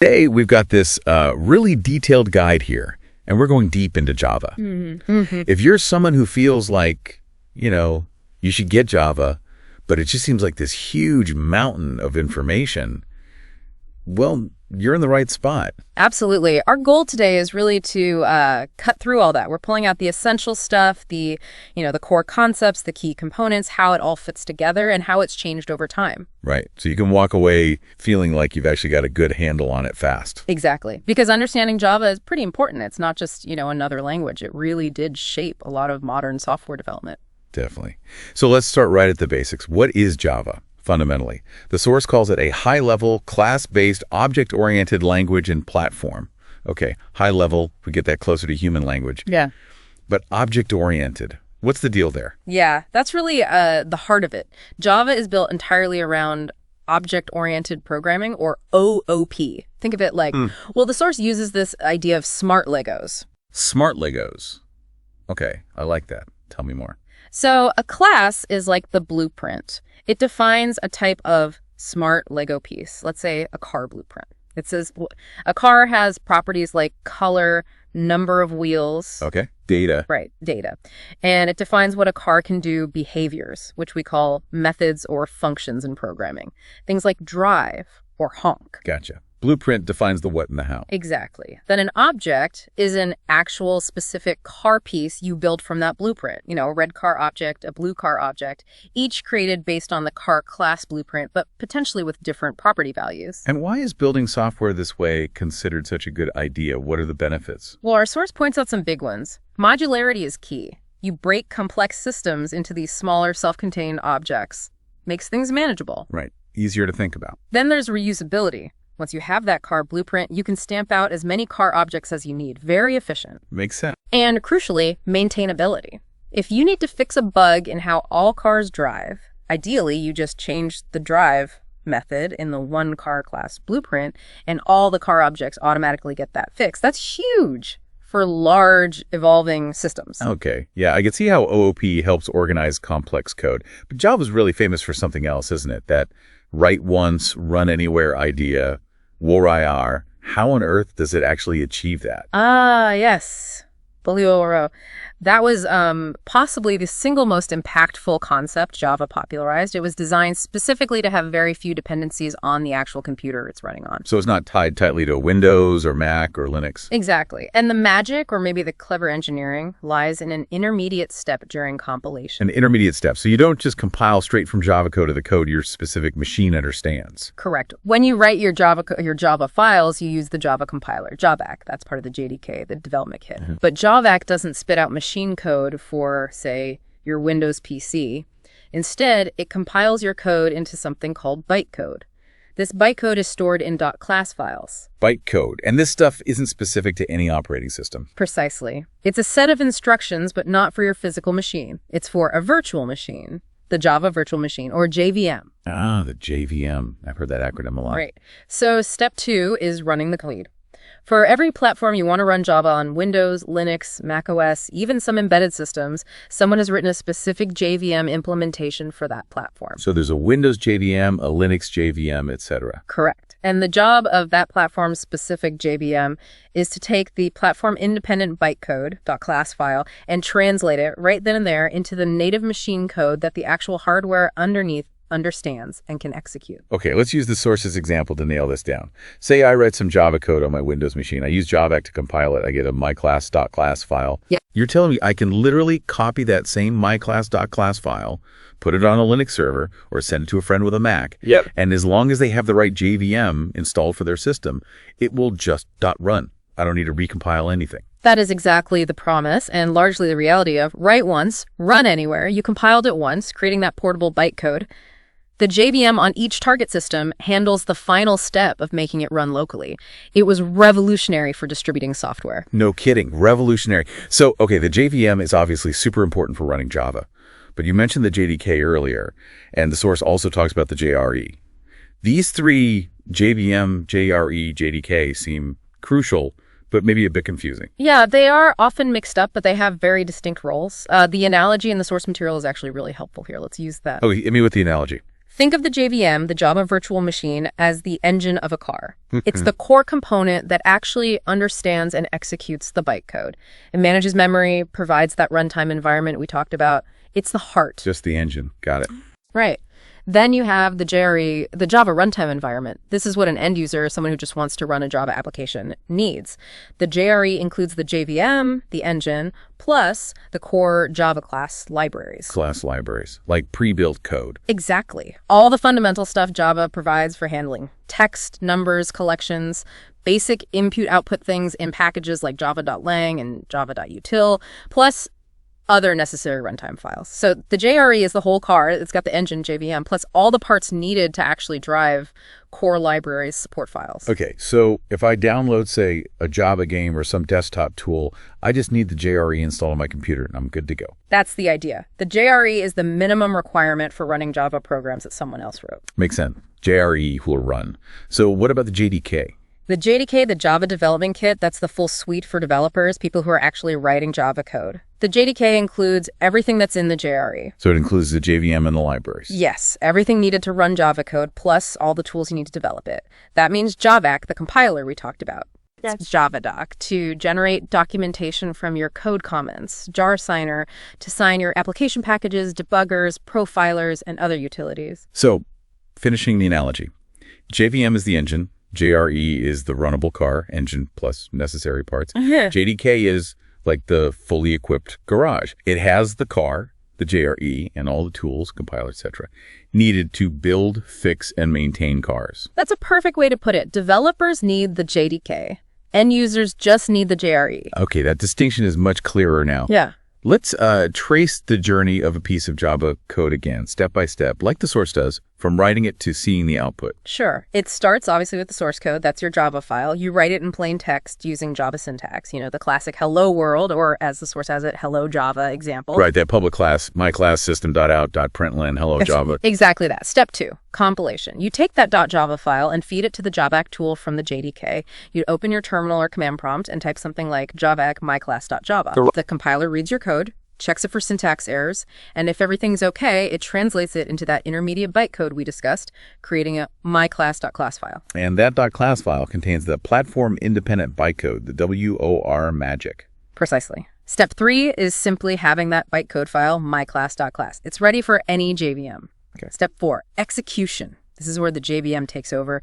Today, we've got this really detailed guide here, and we're going deep into Java. If you're someone who feels like, you should get Java, but it just seems like this huge mountain of information, well, you're in the right spot. Absolutely. Our goal today is really to cut through all that. We're pulling out the essential stuff, the core concepts, the key components, how it all fits together, and how it's changed over time. Right. So you can walk away feeling like you've actually got a good handle on it fast. Exactly. Because understanding Java is pretty important. It's not just, another language. It really did shape a lot of modern software development. Definitely. So let's start right at the basics. What is Java? Fundamentally, the source calls it a high-level, class-based, object-oriented language and platform. Okay, high level, we get that closer to human language. Yeah. But object-oriented, what's the deal there? Yeah, that's really the heart of it. Java is built entirely around object-oriented programming, or OOP. Think of it like, the source uses this idea of smart Legos. Smart Legos. Okay, I like that. Tell me more. So a class is like the blueprint. It defines a type of smart Lego piece, let's say a car blueprint. It says a car has properties like color, number of wheels. Okay, data. Right, data. And it defines what a car can do, behaviors, which we call methods or functions in programming. Things like drive or honk. Gotcha. Blueprint defines the what and the how. Exactly. Then an object is an actual specific car piece you build from that blueprint. A red car object, a blue car object, each created based on the car class blueprint, but potentially with different property values. And why is building software this way considered such a good idea? What are the benefits? Well, our source points out some big ones. Modularity is key. You break complex systems into these smaller self-contained objects. Makes things manageable. Right. Easier to think about. Then there's reusability. Once you have that car blueprint, you can stamp out as many car objects as you need. Very efficient. Makes sense. And crucially, maintainability. If you need to fix a bug in how all cars drive, ideally you just change the drive method in the one car class blueprint and all the car objects automatically get that fixed. That's huge for large evolving systems. Okay. Yeah, I can see how OOP helps organize complex code. But Java's really famous for something else, isn't it? That write once, run anywhere idea. WORA. How on earth does it actually achieve that? Yes. WORA. That was possibly the single most impactful concept Java popularized. It was designed specifically to have very few dependencies on the actual computer it's running on. So it's not tied tightly to Windows or Mac or Linux. Exactly. And the magic, or maybe the clever engineering, lies in an intermediate step during compilation. An intermediate step. So you don't just compile straight from Java code to the code your specific machine understands. Correct. When you write your Java files, you use the Java compiler, JAVAC. That's part of the JDK, the development kit. But JAVAC doesn't spit out machine code for, say, your Windows PC. Instead, it compiles your code into something called bytecode. This bytecode is stored in .class files. Bytecode. And this stuff isn't specific to any operating system. Precisely. It's a set of instructions, but not for your physical machine. It's for a virtual machine, the Java Virtual Machine, or JVM. Ah, the JVM. I've heard that acronym a lot. Right. So step 2 is running the code. For every platform you want to run Java on, Windows, Linux, macOS, even some embedded systems, someone has written a specific JVM implementation for that platform. So there's a Windows JVM, a Linux JVM, etc. Correct. And the job of that platform's specific JVM is to take the platform-independent bytecode, .class file, and translate it right then and there into the native machine code that the actual hardware underneath understands and can execute. Okay, let's use the source's example to nail this down. Say I write some Java code on my Windows machine. I use JAVAC to compile it. I get a myclass.class file. Yeah. You're telling me I can literally copy that same myclass.class file, put it on a Linux server, or send it to a friend with a Mac. Yep. And as long as they have the right JVM installed for their system, it will just .run. I don't need to recompile anything. That is exactly the promise and largely the reality of write once, run anywhere. You compiled it once, creating that portable bytecode. The JVM on each target system handles the final step of making it run locally. It was revolutionary for distributing software. No kidding. Revolutionary. So, okay, the JVM is obviously super important for running Java. But you mentioned the JDK earlier, and the source also talks about the JRE. These three, JVM, JRE, JDK, seem crucial, but maybe a bit confusing. Yeah, they are often mixed up, but they have very distinct roles. The analogy in the source material is actually really helpful here. Let's use that. Oh, hit me with the analogy. Think of the JVM, the Java Virtual Machine, as the engine of a car. It's the core component that actually understands and executes the bytecode. It manages memory, provides that runtime environment we talked about. It's the heart. Just the engine. Got it. Right. Then you have the JRE, the Java runtime environment. This is what an end user, someone who just wants to run a Java application, needs. The JRE includes the JVM, the engine, plus the core Java class libraries. Class libraries, like pre-built code. Exactly. All the fundamental stuff Java provides for handling text, numbers, collections, basic input-output things in packages like java.lang and java.util, plus other necessary runtime files. So the JRE is the whole car. It's got the engine, JVM, plus all the parts needed to actually drive core libraries support files. Okay, so if I download, say, a Java game or some desktop tool, I just need the JRE installed on my computer and I'm good to go. That's the idea. The JRE is the minimum requirement for running Java programs that someone else wrote. Makes sense. JRE will run. So what about the JDK? The JDK, the Java Development Kit, that's the full suite for developers, people who are actually writing Java code. The JDK includes everything that's in the JRE. So it includes the JVM and the libraries. Yes, everything needed to run Java code, plus all the tools you need to develop it. That means JAVAC, the compiler we talked about. That's JavaDoc to generate documentation from your code comments, jar signer to sign your application packages, debuggers, profilers, and other utilities. So, finishing the analogy, JVM is the engine. JRE is the runnable car, engine plus necessary parts. JDK is like the fully equipped garage. It has the car, the JRE, and all the tools, compiler, etc., needed to build, fix, and maintain cars. That's a perfect way to put it. Developers need the JDK. End users just need the JRE. Okay, that distinction is much clearer now. Yeah. Let's trace the journey of a piece of Java code again, step by step, like the source does, from writing it to seeing the output. Sure. It starts, obviously, with the source code. That's your Java file. You write it in plain text using Java syntax, you know, the classic hello world, or as the source has it, hello Java example. Right, that public class, my class system.out.println, hello Java. Exactly that. Step 2, compilation. You take that .java file and feed it to the JAVAC tool from the JDK. You'd open your terminal or command prompt and type something like javac myclass.java. The compiler reads your code, checks it for syntax errors, and if everything's okay, it translates it into that intermediate bytecode we discussed, creating a myclass.class file. And that .class file contains the platform-independent bytecode, the WOR magic. Precisely. Step 3 is simply having that bytecode file, myclass.class. It's ready for any JVM. Okay. Step 4, execution. This is where the JVM takes over.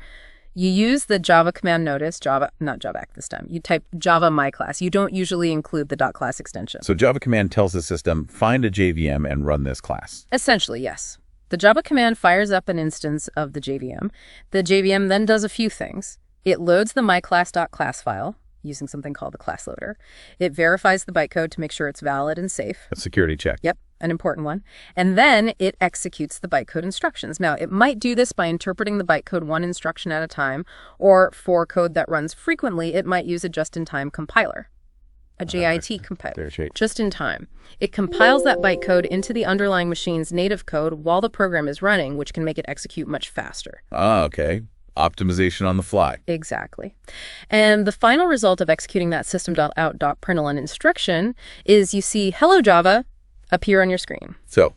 You use the Java command notice, not JAVAC this time. You type Java myclass. You don't usually include the .class extension. So Java command tells the system, find a JVM and run this class. Essentially, yes. The Java command fires up an instance of the JVM. The JVM then does a few things. It loads the myclass.class file using something called the ClassLoader. It verifies the bytecode to make sure it's valid and safe. A security check. Yep, an important one. And then it executes the bytecode instructions. Now, it might do this by interpreting the bytecode one instruction at a time, or for code that runs frequently, it might use a just-in-time compiler, a JIT compiler, just in time. It compiles that bytecode into the underlying machine's native code while the program is running, which can make it execute much faster. Ah, okay. Optimization on the fly. Exactly. And the final result of executing that system.out.println instruction is you see hello Java appear on your screen. So,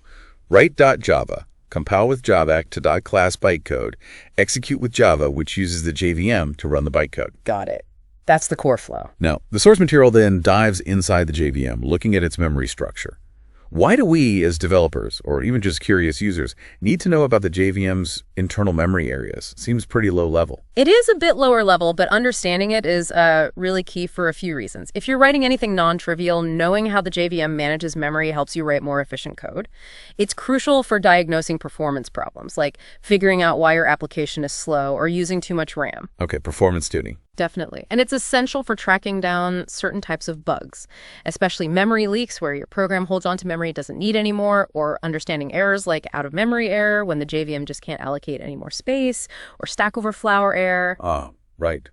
write .java, compile with JAVAC to .class bytecode, execute with Java, which uses the JVM to run the bytecode. Got it. That's the core flow. Now, the source material then dives inside the JVM, looking at its memory structure. Why do we, as developers, or even just curious users, need to know about the JVM's internal memory areas? Seems pretty low level. It is a bit lower level, but understanding it is really key for a few reasons. If you're writing anything non-trivial, knowing how the JVM manages memory helps you write more efficient code. It's crucial for diagnosing performance problems, like figuring out why your application is slow or using too much RAM. Okay, performance tuning. Definitely. And it's essential for tracking down certain types of bugs, especially memory leaks where your program holds onto memory it doesn't need anymore, or understanding errors like out-of-memory error when the JVM just can't allocate any more space, or Stack Overflow error. Ah, right.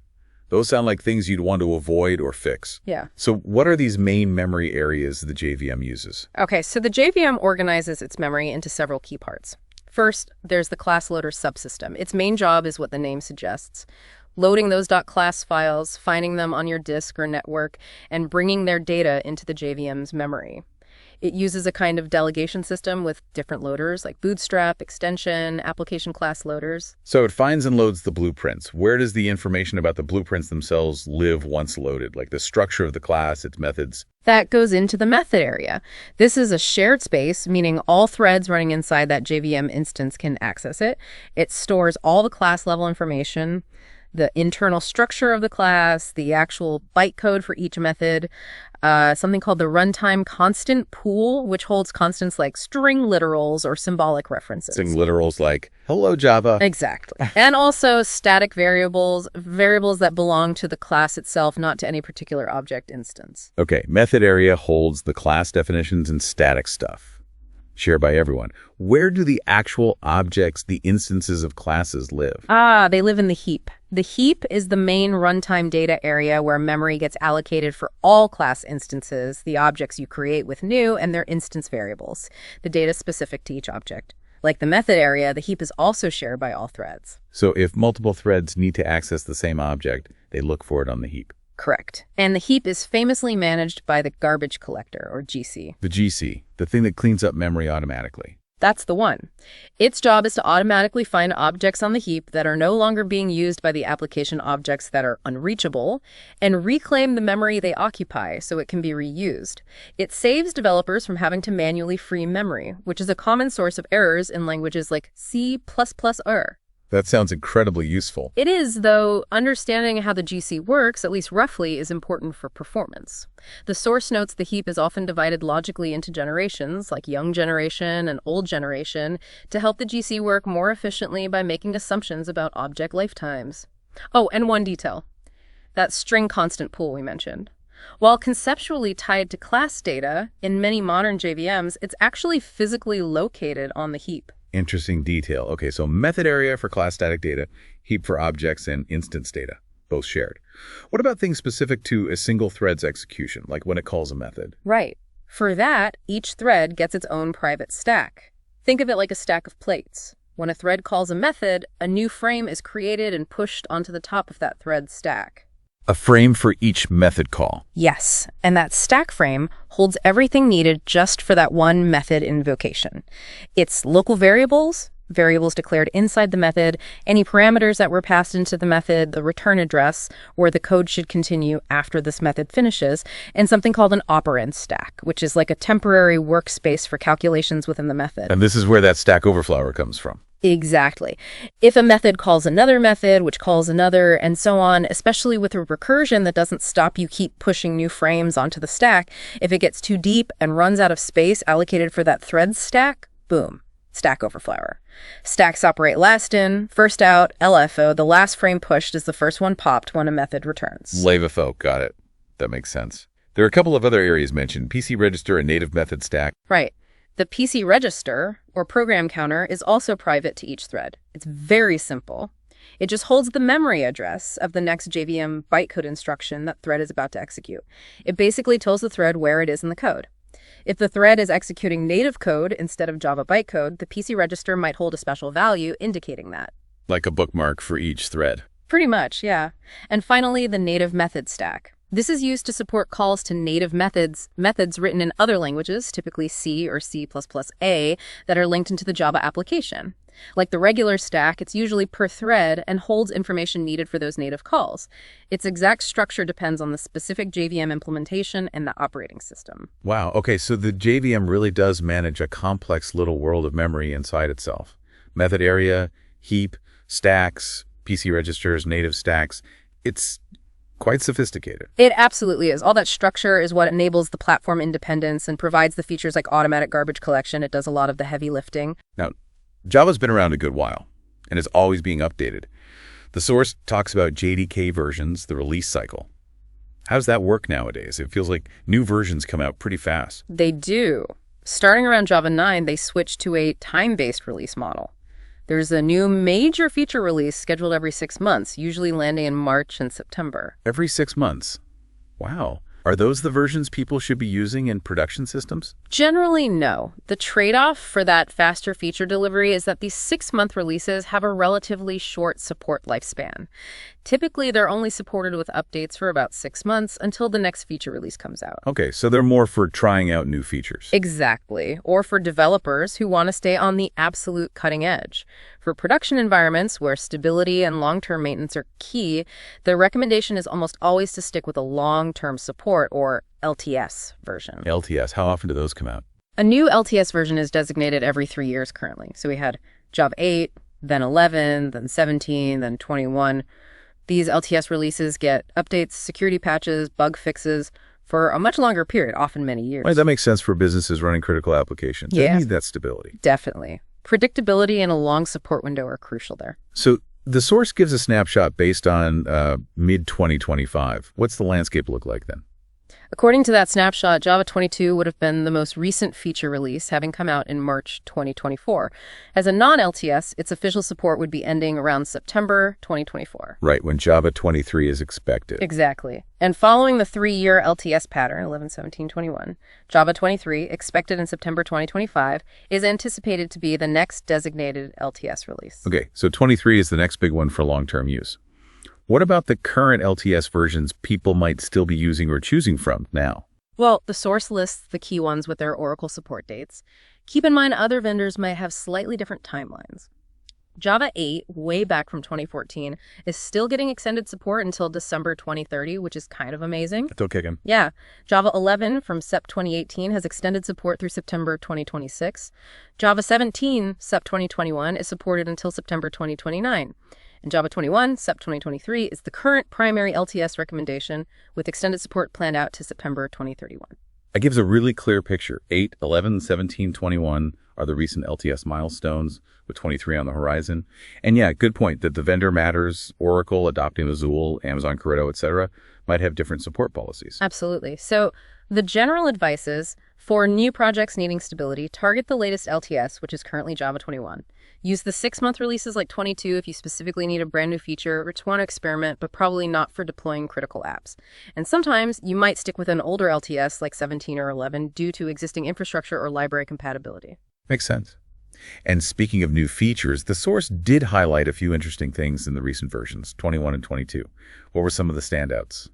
Those sound like things you'd want to avoid or fix. Yeah. So what are these main memory areas the JVM uses? Okay, so the JVM organizes its memory into several key parts. First, there's the ClassLoader subsystem. Its main job is what the name suggests. Loading those .class files, finding them on your disk or network, and bringing their data into the JVM's memory. It uses a kind of delegation system with different loaders like Bootstrap, Extension, application class loaders. So it finds and loads the blueprints. Where does the information about the blueprints themselves live once loaded, like the structure of the class, its methods? That goes into the method area. This is a shared space, meaning all threads running inside that JVM instance can access it. It stores all the class level information, the internal structure of the class, the actual bytecode for each method, something called the runtime constant pool, which holds constants like string literals or symbolic references. String literals like, hello, Java. Exactly. And also static variables that belong to the class itself, not to any particular object instance. Okay, method area holds the class definitions and static stuff. Shared by everyone. Where do the actual objects, the instances of classes live? They live in the heap. The heap is the main runtime data area where memory gets allocated for all class instances, the objects you create with new, and their instance variables, the data specific to each object. Like the method area, the heap is also shared by all threads. So if multiple threads need to access the same object, they look for it on the heap. Correct. And the heap is famously managed by the garbage collector, or GC. The GC, the thing that cleans up memory automatically. That's the one. Its job is to automatically find objects on the heap that are no longer being used by the application objects that are unreachable and reclaim the memory they occupy so it can be reused. It saves developers from having to manually free memory, which is a common source of errors in languages like C++er. That sounds incredibly useful. It is, though understanding how the GC works, at least roughly, is important for performance. The source notes the heap is often divided logically into generations, like young generation and old generation, to help the GC work more efficiently by making assumptions about object lifetimes. Oh, and one detail. That string constant pool we mentioned. While conceptually tied to class data, in many modern JVMs, it's actually physically located on the heap. Interesting detail. Okay, so method area for class static data, heap for objects, and instance data, both shared. What about things specific to a single thread's execution, like when it calls a method? Right. For that, each thread gets its own private stack. Think of it like a stack of plates. When a thread calls a method, a new frame is created and pushed onto the top of that thread's stack. A frame for each method call. Yes, and that stack frame holds everything needed just for that one method invocation. It's local variables declared inside the method, any parameters that were passed into the method, the return address, where the code should continue after this method finishes, and something called an operand stack, which is like a temporary workspace for calculations within the method. And this is where that Stack Overflower comes from. Exactly. If a method calls another method, which calls another, and so on, especially with a recursion that doesn't stop you keep pushing new frames onto the stack, if it gets too deep and runs out of space allocated for that thread stack, boom, Stack Overflower. Stacks operate last in, first out, LFO. The last frame pushed is the first one popped when a method returns. LFO, got it. That makes sense. There are a couple of other areas mentioned, PC register and native method stack. Right. The PC register, or program counter, is also private to each thread. It's very simple. It just holds the memory address of the next JVM bytecode instruction that thread is about to execute. It basically tells the thread where it is in the code. If the thread is executing native code instead of Java bytecode, the PC register might hold a special value indicating that. Like a bookmark for each thread. Pretty much, yeah. And finally, the native method stack. This is used to support calls to native methods written in other languages, typically C or C++A, that are linked into the Java application. Like the regular stack, it's usually per thread and holds information needed for those native calls. Its exact structure depends on the specific JVM implementation and the operating system. Wow, okay, so the JVM really does manage a complex little world of memory inside itself. Method area, heap, stacks, PC registers, native stacks. It's quite sophisticated. It absolutely is. All that structure is what enables the platform independence and provides the features like automatic garbage collection. It does a lot of the heavy lifting. Now, Java's been around a good while and is always being updated. The source talks about JDK versions, the release cycle. How does that work nowadays? It feels like new versions come out pretty fast. They do. Starting around Java 9, they switched to a time-based release model. There's a new major feature release scheduled every 6 months, usually landing in March and September. Every 6 months? Wow. Are those the versions people should be using in production systems? Generally, no. The trade-off for that faster feature delivery is that these 6-month releases have a relatively short support lifespan. Typically, they're only supported with updates for about 6 months until the next feature release comes out. Okay, so they're more for trying out new features. Exactly. Or for developers who want to stay on the absolute cutting edge. For production environments where stability and long-term maintenance are key, the recommendation is almost always to stick with a long-term support, or LTS version. LTS, how often do those come out? A new LTS version is designated every 3 years currently. So we had Java 8, then 11, then 17, then 21. These LTS releases get updates, security patches, bug fixes for a much longer period, often many years. Right, that makes sense for businesses running critical applications. They need that stability. Definitely. Predictability and a long support window are crucial there. So the source gives a snapshot based on mid-2025. What's the landscape look like then? According to that snapshot, Java 22 would have been the most recent feature release, having come out in March 2024. As a non-LTS, its official support would be ending around September 2024. Right, when Java 23 is expected. Exactly. And following the 3-year LTS pattern, 11, 17, 21, Java 23, expected in September 2025, is anticipated to be the next designated LTS release. Okay, so 23 is the next big one for long-term use. What about the current LTS versions people might still be using or choosing from now? Well, the source lists the key ones with their Oracle support dates. Keep in mind other vendors might have slightly different timelines. Java 8, way back from 2014, is still getting extended support until December 2030, which is kind of amazing. Still kicking. Yeah. Java 11 from SEP 2018 has extended support through September 2026. Java 17, SEP 2021, is supported until September 2029. And Java 21, SEP 2023, is the current primary LTS recommendation with extended support planned out to September 2031. It gives a really clear picture. 8, 11, 17, 21 are the recent LTS milestones, with 23 on the horizon. And yeah, good point that the vendor matters. Oracle adopting Azul, Amazon Corretto, etc., might have different support policies. Absolutely. So the general advice is, for new projects needing stability, target the latest LTS, which is currently Java 21. Use the 6-month releases like 22 if you specifically need a brand new feature or just want to experiment, but probably not for deploying critical apps. And sometimes you might stick with an older LTS like 17 or 11 due to existing infrastructure or library compatibility. Makes sense. And speaking of new features, the source did highlight a few interesting things in the recent versions, 21 and 22. What were some of the standouts?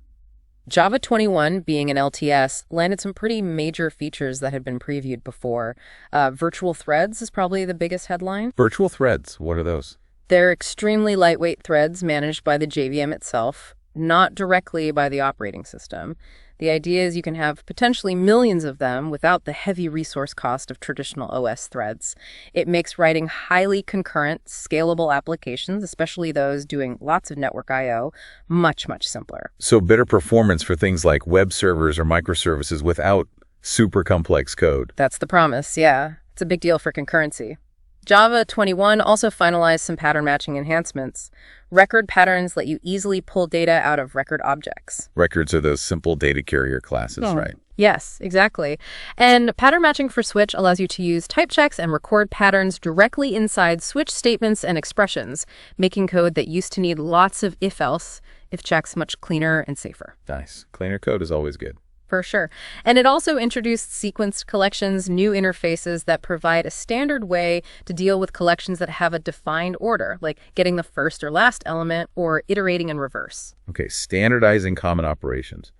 Java 21, being an LTS, landed some pretty major features that had been previewed before. Virtual threads is probably the biggest headline. Virtual threads, what are those? They're extremely lightweight threads managed by the JVM itself, not directly by the operating system. The idea is you can have potentially millions of them without the heavy resource cost of traditional OS threads. It makes writing highly concurrent, scalable applications, especially those doing lots of network I/O, much, much simpler. So better performance for things like web servers or microservices without super complex code. That's the promise, yeah. It's a big deal for concurrency. Java 21 also finalized some pattern matching enhancements. Record patterns let you easily pull data out of record objects. Records are those simple data carrier classes, right? Yes, exactly. And pattern matching for switch allows you to use type checks and record patterns directly inside switch statements and expressions, making code that used to need lots of if-else, if checks much cleaner and safer. Nice. Cleaner code is always good. For sure. And it also introduced sequenced collections, new interfaces that provide a standard way to deal with collections that have a defined order, like getting the first or last element or iterating in reverse. Okay, standardizing common operations.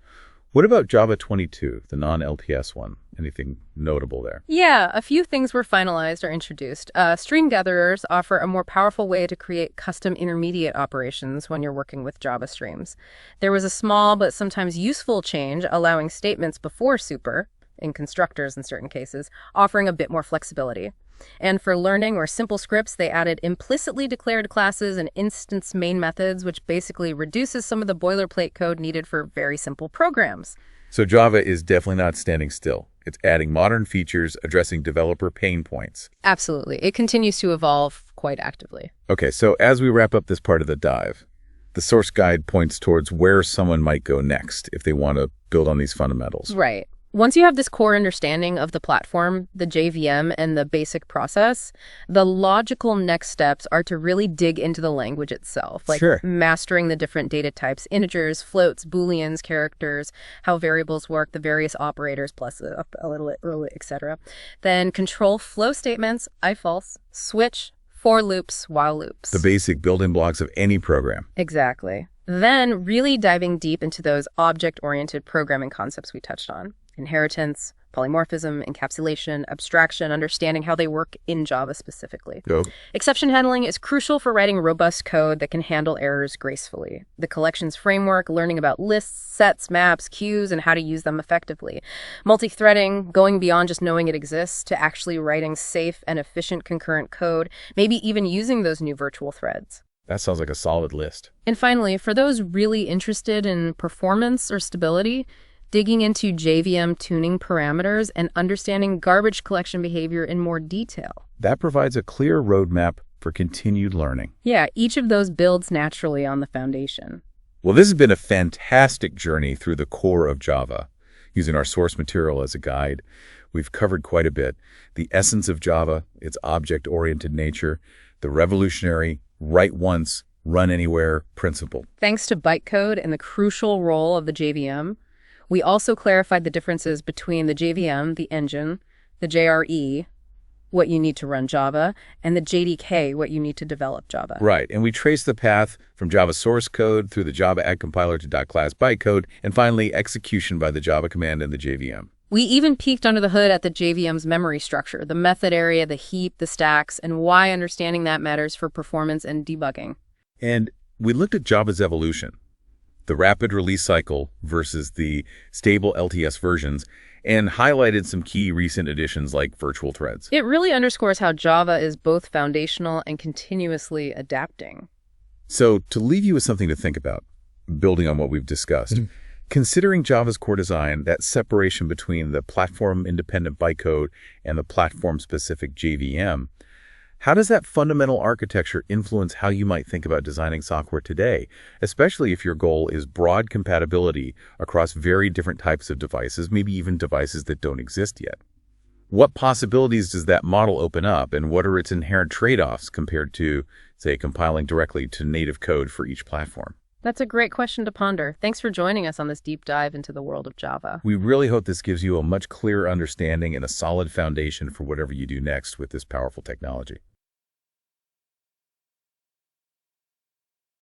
What about Java 22, the non-LTS one? Anything notable there? Yeah, a few things were finalized or introduced. Stream gatherers offer a more powerful way to create custom intermediate operations when you're working with Java streams. There was a small but sometimes useful change allowing statements before super, in constructors in certain cases, offering a bit more flexibility. And for learning or simple scripts, they added implicitly declared classes and instance main methods, which basically reduces some of the boilerplate code needed for very simple programs. So Java is definitely not standing still. It's adding modern features, addressing developer pain points. Absolutely. It continues to evolve quite actively. Okay, so as we wrap up this part of the dive, the source guide points towards where someone might go next if they want to build on these fundamentals. Right. Once you have this core understanding of the platform, the JVM, and the basic process, the logical next steps are to really dig into the language itself, like mastering the different data types, integers, floats, booleans, characters, how variables work, the various operators, plus a little, etc. Then control flow statements, ifalse, switch, for loops, while loops. The basic building blocks of any program. Exactly. Then really diving deep into those object-oriented programming concepts we touched on. Inheritance, polymorphism, encapsulation, abstraction, understanding how they work in Java specifically. Go. Exception handling is crucial for writing robust code that can handle errors gracefully. The collections framework, learning about lists, sets, maps, queues, and how to use them effectively. Multi-threading, going beyond just knowing it exists to actually writing safe and efficient concurrent code, maybe even using those new virtual threads. That sounds like a solid list. And finally, for those really interested in performance or stability, digging into JVM tuning parameters and understanding garbage collection behavior in more detail. That provides a clear roadmap for continued learning. Yeah, each of those builds naturally on the foundation. Well, this has been a fantastic journey through the core of Java. Using our source material as a guide, we've covered quite a bit. The essence of Java, its object-oriented nature, the revolutionary write once, run anywhere principle. Thanks to bytecode and the crucial role of the JVM, we also clarified the differences between the JVM, the engine, the JRE, what you need to run Java, and the JDK, what you need to develop Java. Right, and we traced the path from Java source code through the Java add compiler to .class bytecode, and finally execution by the Java command and the JVM. We even peeked under the hood at the JVM's memory structure, the method area, the heap, the stacks, and why understanding that matters for performance and debugging. And we looked at Java's evolution, the rapid release cycle versus the stable LTS versions, and highlighted some key recent additions like virtual threads. It really underscores how Java is both foundational and continuously adapting. So to leave you with something to think about, building on what we've discussed, considering Java's core design, that separation between the platform-independent bytecode and the platform-specific JVM, how does that fundamental architecture influence how you might think about designing software today, especially if your goal is broad compatibility across very different types of devices, maybe even devices that don't exist yet? What possibilities does that model open up, and what are its inherent trade-offs compared to, say, compiling directly to native code for each platform? That's a great question to ponder. Thanks for joining us on this deep dive into the world of Java. We really hope this gives you a much clearer understanding and a solid foundation for whatever you do next with this powerful technology.